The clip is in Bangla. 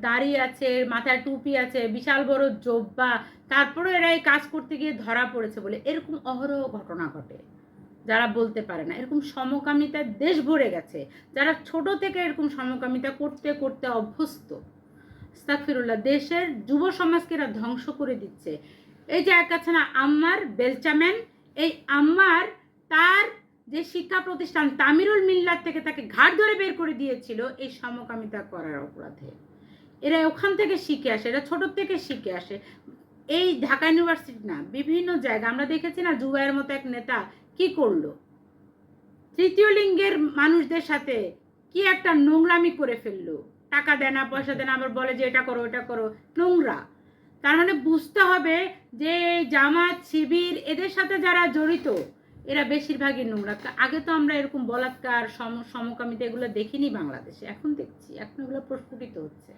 দাড়ি আছে, মাথায় টুপি আছে, বিশাল বড় জোব্বা, তারপরে এরা এই কাজ করতে গিয়ে ধরা পড়েছে বলে এরকম অহরহ ঘটনা ঘটে। যারা বলতে পারে না, এরকম সমকামিতার দেশ ভরে গেছে, যারা ছোট থেকে এরকম সমকামিতা করতে করতে অভ্যস্ত। আস্তাগফিরুল্লাহ, দেশের যুব সমাজকে এরা ধ্বংস করে দিচ্ছে। এই যে এক আছে না আম্মার বেলচাম্যান, এই আম্মার তার যে শিক্ষা প্রতিষ্ঠান তামিরুল মিল্লাত থেকে তাকে ঘাট ধরে বের করে দিয়েছিল এই সমকামিতা করার অপরাধে। এরা ওখান থেকে শিখে আসে, এরা ছোট থেকে শিখে আসে। এই ঢাকা ইউনিভার্সিটি না, বিভিন্ন জায়গা আমরা দেখেছি না, জুবাইয়ের মতো এক নেতা কি করলো, তৃতীয় লিঙ্গের মানুষদের সাথে কি একটা নোংরামি করে ফেললো। টাকা দেয় না, পয়সা দেয় না, আবার বলে যে এটা করো ওটা করো, নোংরা। তার মানে বুঝতে হবে যে জামাত শিবির এদের সাথে যারা জড়িত এরা বেশিরভাগই নোংরা। আগে তো আমরা এরকম বলাৎকার সমকামিতা এগুলো দেখিনি বাংলাদেশে, এখন দেখছি, এখন এগুলো প্রস্ফুটিত হচ্ছে।